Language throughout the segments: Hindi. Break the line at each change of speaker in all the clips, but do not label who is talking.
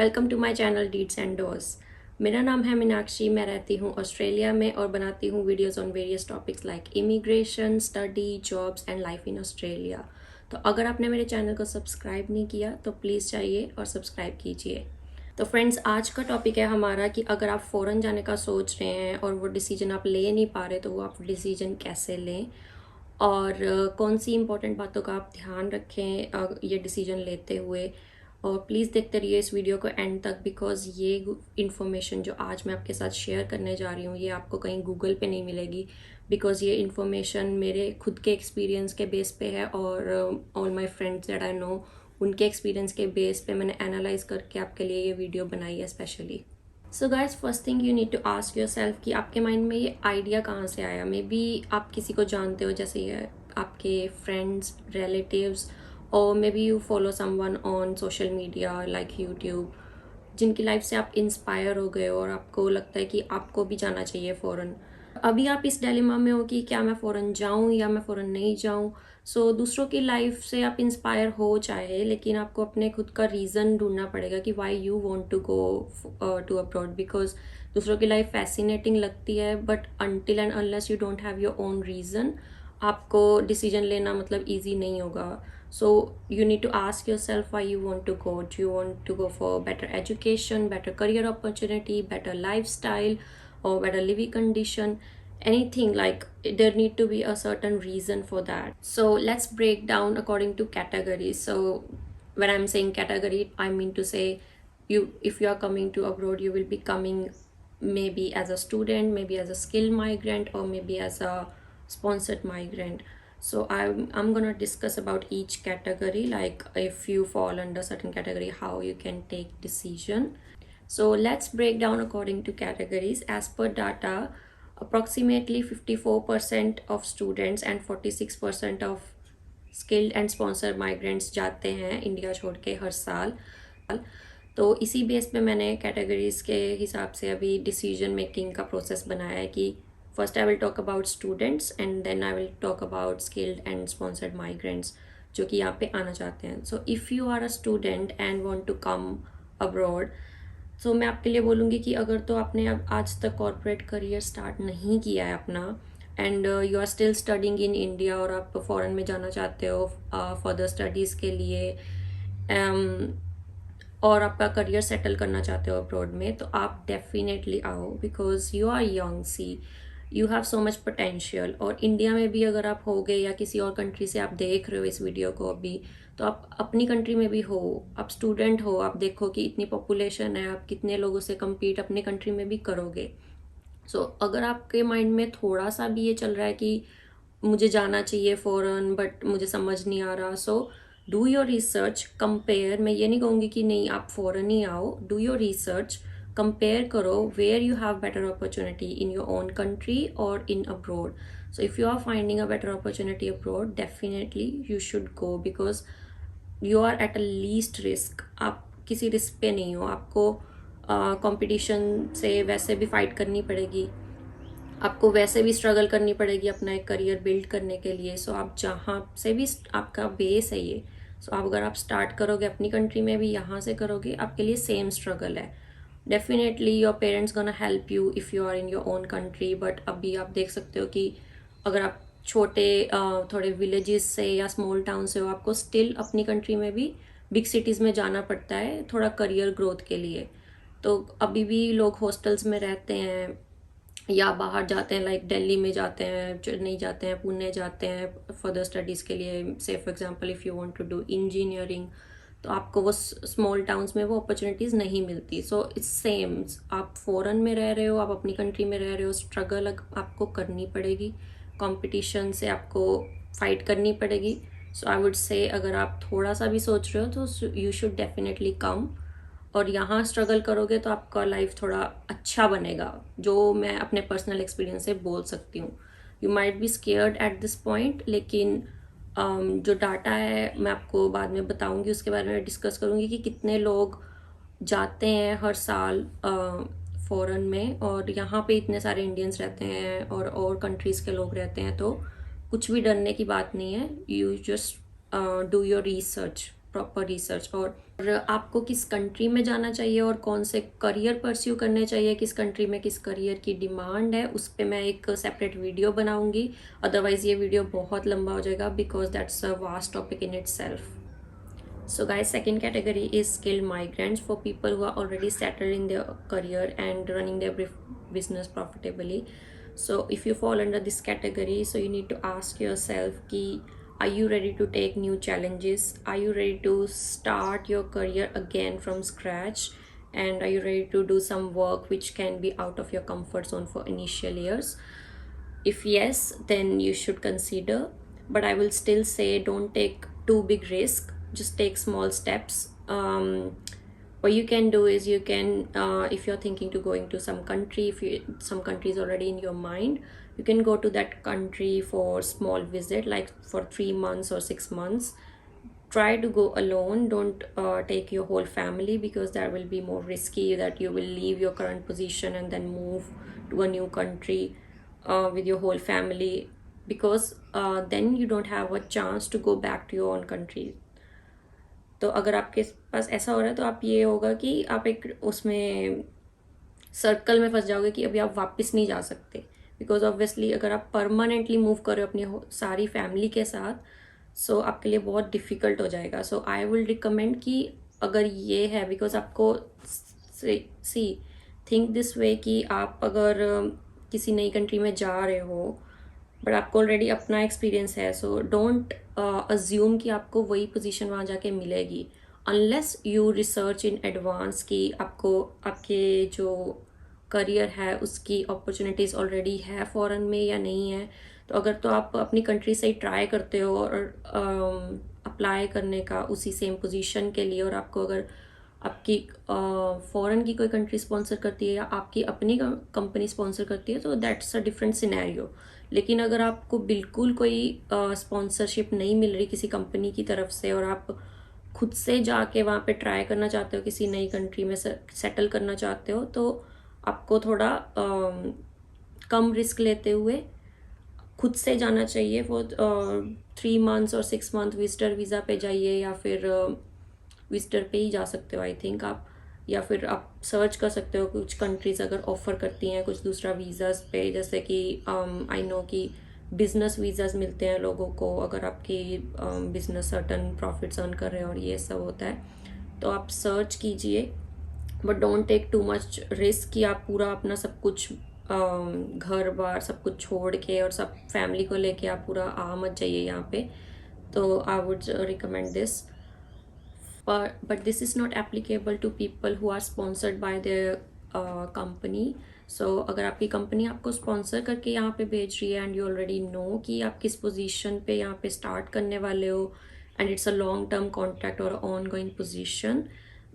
Welcome to my channel deeds and dos. मेरा नाम है मीनाक्षी। मैं रहती हूँ ऑस्ट्रेलिया में और बनाती हूँ videos on various topics like immigration, study, jobs and life in Australia. तो अगर आपने मेरे चैनल को सब्सक्राइब नहीं किया तो प्लीज़ जाइए और सब्सक्राइब कीजिए। तो फ्रेंड्स, आज का टॉपिक है हमारा कि अगर आप फ़ॉरेन जाने का सोच रहे हैं और वो डिसीजन आप ले नहीं पा रहे तो वो आप डिसीजन कैसे लें और कौन सी इंपॉर्टेंट बातों का आप ध्यान रखें ये डिसीजन लेते हुए। और प्लीज़ देखते रहिए इस वीडियो को एंड तक, बिकॉज़ ये इन्फॉर्मेशन जो आज मैं आपके साथ शेयर करने जा रही हूँ ये आपको कहीं गूगल पे नहीं मिलेगी, बिकॉज़ ये इन्फॉर्मेशन मेरे खुद के एक्सपीरियंस के बेस पे है और all my friends that I know उनके एक्सपीरियंस के बेस पे मैंने एनालाइज करके आपके लिए ये वीडियो बनाई है specially. So guys, first thing you need to ask yourself कि आपके माइंड में ये आइडिया कहाँ से आया। मे बी आप किसी को जानते हो, जैसे ये आपके फ्रेंड्स, रिलेटिव्स, और may be you follow someone on social media like YouTube, जिनकी लाइफ से आप इंस्पायर हो गए हो और आपको लगता है कि आपको भी जाना चाहिए फ़ॉरेन। अभी आप इस डिलेमा में हो कि क्या मैं फ़ॉरेन जाऊं या मैं फ़ॉरेन नहीं जाऊं। सो दूसरों की लाइफ से आप इंस्पायर हो चाहे, लेकिन आपको अपने खुद का रीज़न ढूंढना पड़ेगा कि why you want to go to abroad. Because दूसरों की लाइफ फैसिनेटिंग लगती है, but until and unless you don't have your own reason आपको डिसीजन लेना मतलब ईजी नहीं होगा। So you need to ask yourself why you want to go. Do you want to go for better education, better career opportunity, better lifestyle, or better living condition? Anything, like there need to be a certain reason for that. So let's break down according to categories. So when I'm saying category, I mean to say if you are coming to abroad, you will be coming maybe as a student, maybe as a skilled migrant, or maybe as a sponsored migrant. So I'm gonna discuss about each category, like if you fall under certain category, how you can take decision. So let's break down according to categories. As per data, approximately 54% of students and 46% of skilled and sponsored migrants जाते हैं इंडिया छोड़ के हर साल। तो इसी बेस पे मैंने कैटेगरीज के हिसाब से अभी डिसीजन मेकिंग का प्रोसेस बनाया है कि first I will talk about students and then I will talk about skilled and sponsored migrants जो कि यहाँ पे आना चाहते हैं। So if you are a student and want to come abroad, तो मैं आपके लिए बोलूँगी कि अगर तो आपने अब आज तक कॉर्पोरेट करियर स्टार्ट नहीं किया है अपना, and you are still studying in India और आप फ़ॉरेन में जाना चाहते हो फर्दर स्टडीज़ के लिए, और आपका करियर सेटल करना चाहते हो अब्रॉड में, तो आप डेफिनेटली आओ, because you are young, see you have so much potential. और इंडिया में भी अगर आप हो गए या किसी और कंट्री से आप देख रहे हो इस वीडियो को अभी, तो आप अपनी कंट्री में भी हो, आप स्टूडेंट हो, आप देखो कि इतनी पॉपुलेशन है, आप कितने लोगों से कम्पीट अपनी कंट्री में भी करोगे। सो अगर आपके माइंड में थोड़ा सा भी ये चल रहा है कि मुझे जाना चाहिए फ़ॉरेन बट मुझे समझ नहीं आ रहा, so do your research, compare. मैं ये नहीं कहूँगी कि नहीं आप फ़ॉरेन ही आओ, डू योर रिसर्च, कंपेयर करो where you have better opportunity in your own country और in abroad. So if you are finding a better opportunity abroad, definitely you should go, because you are at a least risk. आप किसी रिस्क पे नहीं हो, आपको कंपटीशन से वैसे भी फाइट करनी पड़ेगी, आपको वैसे भी स्ट्रगल करनी पड़ेगी अपना एक करियर बिल्ड करने के लिए। सो आप जहाँ से भी आपका बेस है ये, सो आप अगर आप स्टार्ट करोगे अपनी कंट्री में भी, यहाँ से करोगे, आपके लिए सेम स्ट्रगल है। Definitely your parents gonna help you if you are in your own country, but अभी आप देख सकते हो कि अगर आप छोटे थोड़े विलेजेस से या स्मॉल टाउन से हो, आपको स्टिल अपनी कंट्री में भी बिग सिटीज़ में जाना पड़ता है थोड़ा करियर ग्रोथ के लिए। तो अभी भी लोग हॉस्टल्स में रहते हैं या बाहर जाते हैं, लाइक दिल्ली में जाते हैं, चेन्नई जाते हैं, पुणे जाते हैं फर्दर स्टडीज़ के लिए। Say for example if you want to do engineering, तो आपको वो स्मॉल टाउन्स में वो अपॉर्चुनिटीज़ नहीं मिलती। सो इट्स सेम, आप फ़ॉरेन में रह रहे हो, आप अपनी कंट्री में रह रहे हो, स्ट्रगल आपको करनी पड़ेगी, कंपटीशन से आपको फाइट करनी पड़ेगी। सो आई वुड से अगर आप थोड़ा सा भी सोच रहे हो तो यू शुड डेफिनेटली कम, और यहाँ स्ट्रगल करोगे तो आपका लाइफ थोड़ा अच्छा बनेगा, जो मैं अपने पर्सनल एक्सपीरियंस से बोल सकती हूँ। You might be scared at this point, लेकिन जो डाटा है मैं आपको बाद में बताऊँगी, उसके बारे में डिस्कस करूँगी कि कितने लोग जाते हैं हर साल फ़ॉरेन में, और यहाँ पे इतने सारे इंडियंस रहते हैं और कंट्रीज़ के लोग रहते हैं। तो कुछ भी डरने की बात नहीं है, you just do your research proper research. और आपको किस कंट्री में जाना चाहिए और कौन से करियर परस्यू करने चाहिए, किस कंट्री में किस करियर की डिमांड है, उस पर मैं एक सेपरेट वीडियो बनाऊंगी। अदरवाइज़ ये वीडियो बहुत लंबा हो जाएगा because that's a vast topic in it self. So guys, second category is skilled migrants, for people who are already settled in their career and running their business profitably. So if you fall under this category, so you need to ask yourself ki, are you ready to take new challenges? Are you ready to start your career again from scratch? And are you ready to do some work which can be out of your comfort zone for initial years? If yes, then you should consider, but I will still say don't take too big risk. Just take small steps. What you can do is you can, if you're thinking to going to some country, if some country is already in your mind, you can go to that country for small visit, like for 3 months or 6 months. Try to go alone. Don't take your whole family, because that will be more risky, that you will leave your current position and then move to a new country with your whole family, because then you don't have a chance to go back to your own country. तो अगर आपके पास ऐसा हो रहा है तो आप ये होगा कि आप एक उसमें सर्कल में फंस जाओगे कि अभी आप वापस नहीं जा सकते, बिकॉज ऑब्वियसली अगर आप परमानेंटली मूव कर रहे हो अपनी सारी फैमिली के साथ, सो आपके लिए बहुत डिफ़िकल्ट हो जाएगा। सो आई विल रिकमेंड कि अगर ये है, बिकॉज आपको सी थिंक दिस वे कि आप अगर किसी नई कंट्री में जा रहे हो बट आपको ऑलरेडी अपना एक्सपीरियंस है, सो डोंट अज्यूम कि आपको वही पोजीशन वहाँ जाके मिलेगी, unless you research in advance कि आपको आपके जो करियर है उसकी अपॉर्चुनिटीज़ ऑलरेडी है फॉरेन में या नहीं है। तो अगर तो आप अपनी कंट्री से ही ट्राई करते हो और अप्लाई करने का उसी सेम पोजीशन के लिए, और आपको अगर आपकी फॉरेन की कोई कंट्री स्पॉन्सर करती है या आपकी अपनी कंपनी स्पॉन्सर करती है, तो दैट्स अ डिफरेंट सिनेरियो। लेकिन अगर आपको बिल्कुल कोई स्पॉन्सरशिप नहीं मिल रही किसी कंपनी की तरफ से, और आप खुद से जाके वहाँ पे ट्राई करना चाहते हो, किसी नई कंट्री में सेटल करना चाहते हो, तो आपको थोड़ा कम रिस्क लेते हुए खुद से जाना चाहिए। वो 3 मंथ्स और 6 मंथ विजिटर वीज़ा पे जाइए, या फिर विजिटर पे ही जा सकते हो आई थिंक आप, या फिर आप सर्च कर सकते हो कुछ कंट्रीज़ अगर ऑफ़र करती हैं कुछ दूसरा वीज़ाज़ पे, जैसे कि आई नो कि बिज़नेस वीज़ाज़ मिलते हैं लोगों को अगर आपकी बिज़नेस सर्टन प्रॉफिट्स अर्न कर रहे हैं और ये सब होता है, तो आप सर्च कीजिए। But don't take too much risk कि आप पूरा अपना सब कुछ घर बार सब कुछ छोड़ के और सब फैमिली को लेके आप पूरा आ मत जाइए यहाँ पे। तो I would recommend this, but this is not applicable to people who are sponsored by their company. So अगर आपकी कंपनी आपको स्पॉन्सर करके यहाँ पे भेज रही है एंड यू ऑलरेडी नो कि आप किस पोजीशन पे यहाँ पे स्टार्ट करने वाले हो, and it's a long term contract और ऑन गोइंग पोजीशन,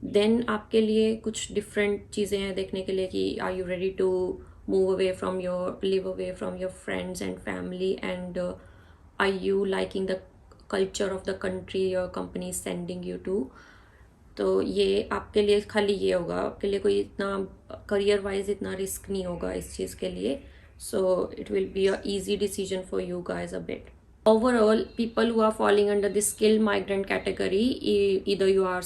देन आपके लिए कुछ डिफरेंट चीज़ें हैं देखने के लिए कि are you ready to move away from your live away from your friends and family, and are you liking the culture of the country your company is sending you to. तो ये आपके लिए खाली ये होगा, आपके लिए कोई इतना करियर वाइज इतना रिस्क नहीं होगा इस चीज़ के लिए। So it will be a easy decision for you guys a bit. Overall people who are falling under this skilled migrant category, either you are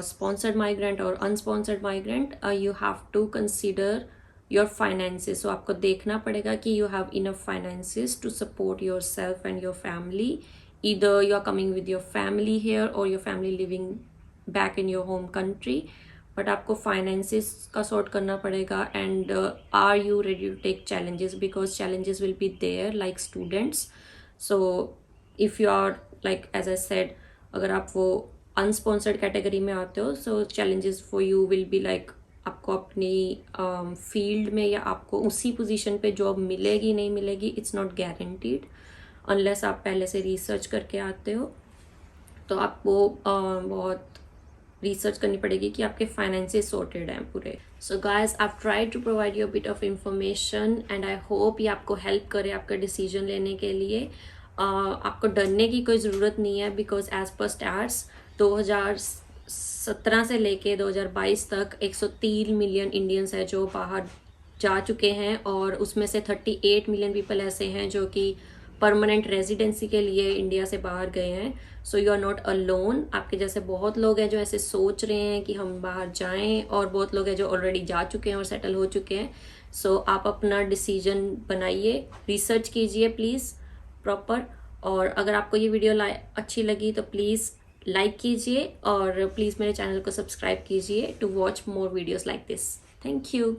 sponsored migrant or unsponsored migrant, you have to consider your finances. So आपको देखना पड़ेगा कि you have enough finances to support yourself and your family. Either you are coming with your family here or your family living back in your home country, but आपको finances का sort करना पड़ेगा, and are you ready to take challenges, because challenges will be there like students. So if you are like as I said, अगर आप वो अनस्पॉन्सर्ड कैटेगरी में आते हो, so challenges for you will be like आपको अपनी फील्ड में या आपको उसी पोजीशन पे जॉब मिलेगी नहीं मिलेगी, इट्स नॉट गारंटीड अनलेस आप पहले से रिसर्च करके आते हो। तो आपको बहुत रिसर्च करनी पड़ेगी कि आपके फाइनेंसेस सॉर्टेड हैं पूरे। So guys, I try to provide you a bit of information and I hope ये आपको हेल्प करे आपका डिसीजन लेने के लिए। आपको डरने की कोई ज़रूरत नहीं है, बिकॉज एज पर स्टैट्स 2017 से लेके 2022 तक 103 मिलियन इंडियंस है जो बाहर जा चुके हैं, और उसमें से 38 मिलियन पीपल ऐसे हैं जो कि परमानेंट रेजिडेंसी के लिए इंडिया से बाहर गए हैं। So you are not alone. आपके जैसे बहुत लोग हैं जो ऐसे सोच रहे हैं कि हम बाहर जाएं, और बहुत लोग हैं जो ऑलरेडी जा चुके हैं और सेटल हो चुके हैं। सो आप अपना डिसीजन बनाइए, रिसर्च कीजिए प्लीज़ प्रॉपर। और अगर आपको ये वीडियो अच्छी लगी तो प्लीज़ लाइक कीजिए, और प्लीज़ मेरे चैनल को सब्सक्राइब कीजिए to watch more videos like this. Thank you.